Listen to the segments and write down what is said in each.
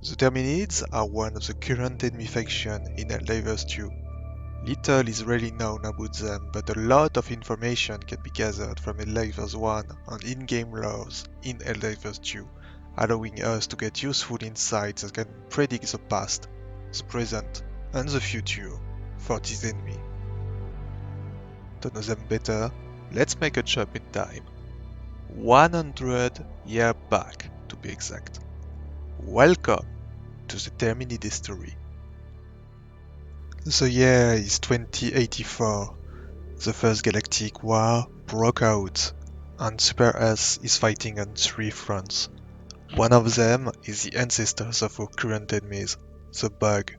The Terminids are one of the current enemy factions in Helldivers 2. Little is really known about them, but a lot of information can be gathered from Helldivers 1 and in-game laws in Helldivers 2, allowing us to get useful insights that can predict the past, the present, and the future for this enemy. To know them better, let's make a jump in time. 100 years back, to be exact. Welcome to the Terminid history. The year is 2084. The First Galactic War broke out, and Super Earth is fighting on three fronts. One of them is the ancestors of our current enemies, the Bug.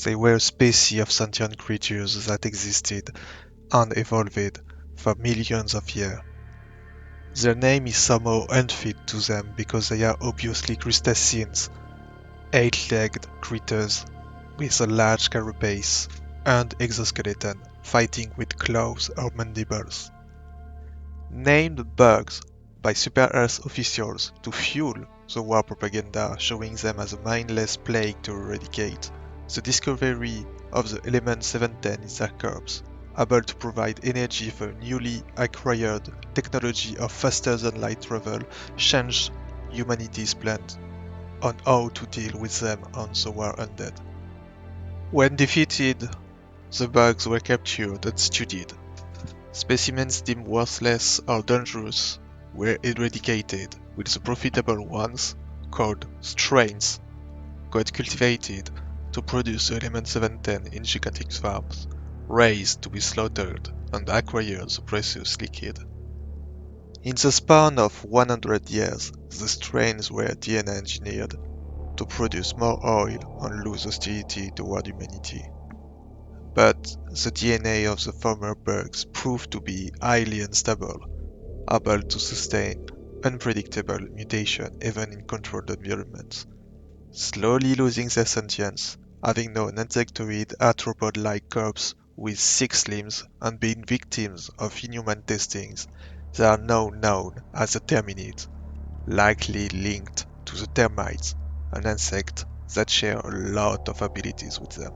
They were a species of sentient creatures that existed and evolved for millions of years. Their name is somehow unfit to them because they are obviously crustaceans, eight-legged critters with a large carapace and exoskeleton fighting with claws or mandibles. Named bugs by Super Earth officials to fuel the war propaganda showing them as a mindless plague to eradicate, the discovery of the element 710 in their corpse, able to provide energy for newly acquired technology of faster than light travel, changed humanity's plans on how to deal with them on the war undead. When defeated, the bugs were captured and studied. Specimens deemed worthless or dangerous were eradicated, with the profitable ones, called strains, got cultivated to produce element 710 in gigantic farms, raised to be slaughtered and acquired the precious liquid. In the span of 100 years, the strains were DNA engineered to produce more oil and lose hostility toward humanity. But the DNA of the former bugs proved to be highly unstable, able to sustain unpredictable mutation even in controlled environments, slowly losing their sentience, having now an insectoid arthropod-like corpse with 6 limbs and being victims of inhuman testings. They are now known as the Terminids, likely linked to the Termites, an insect that share a lot of abilities with them.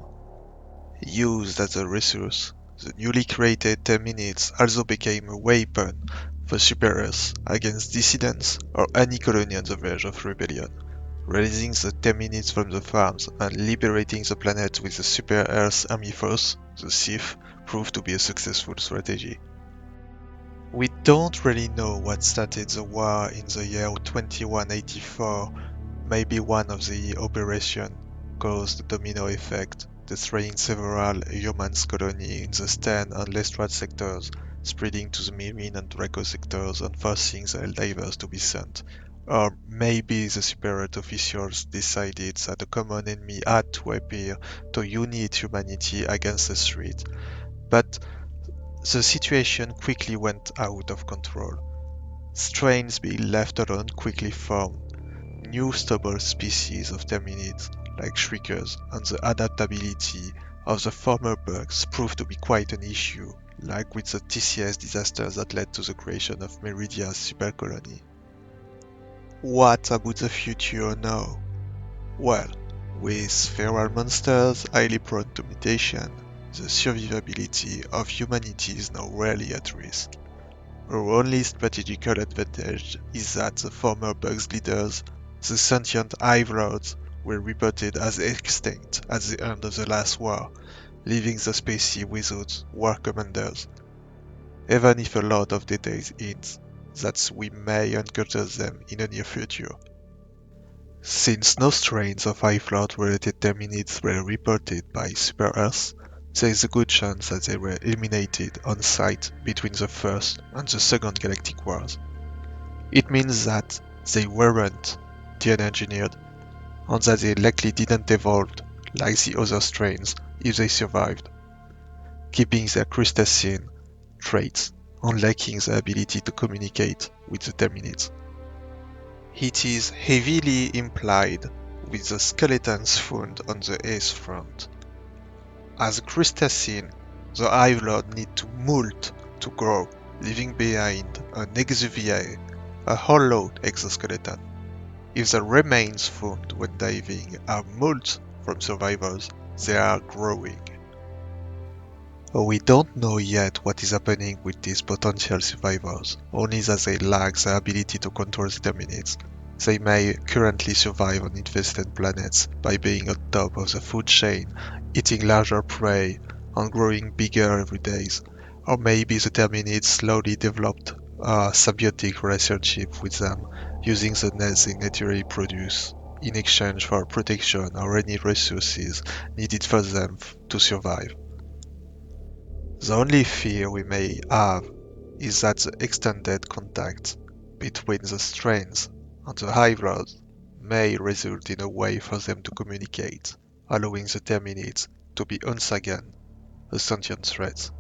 Used as a resource, the newly created Terminids also became a weapon for Super Earth against dissidents or any colony on the verge of rebellion, releasing the Terminids from the farms and liberating the planet with the Super Earth Army Force, the SIF, proved to be a successful strategy. We don't really know what started the war in the year 2184. Maybe one of the operations caused the domino effect, destroying several human colonies in the Stan and Lestrade sectors, spreading to the Mirren and Draco sectors and forcing the Helldivers to be sent. Or maybe the Super Earth officials decided that a common enemy had to appear to unite humanity against the threat. But the situation quickly went out of control. Strains being left alone quickly formed new stable species of Terminids, like Shriekers, and the adaptability of the former bugs proved to be quite an issue, like with the TCS disaster that led to the creation of Meridia's supercolony. What about the future now? Well, with feral monsters highly prone to mutation, the survivability of humanity is now rarely at risk. Our only strategical advantage is that the former bugs leaders, the sentient Hive lords, were reported as extinct at the end of the last war, leaving the species without war commanders, even if a lot of details hint that we may encounter them in the near future. Since no strains of Hive Lord related Terminids were reported by Super Earth, there is a good chance that they were eliminated on sight between the First and the Second Galactic Wars. It means that they weren't DNA engineered, and that they likely didn't evolve like the other strains if they survived, keeping their crustacean traits and lacking the ability to communicate with the Terminids. It is heavily implied with the skeletons found on the Earth front. As a crustacean, the Hive Lord need to molt to grow, leaving behind an exuviae, a hollow exoskeleton. If the remains found when diving are molt from survivors, they are growing. We don't know yet what is happening with these potential survivors, only that they lack the ability to control the Terminids. They may currently survive on infested planets by being on top of the food chain, eating larger prey, and growing bigger every day. Or maybe the Terminids slowly developed a symbiotic relationship with them, using the nets they naturally produce in exchange for protection or any resources needed for them to survive. The only fear we may have is that the extended contact between the strains and the Hive may result in a way for them to communicate, allowing the Terminids to be once again a sentient threat.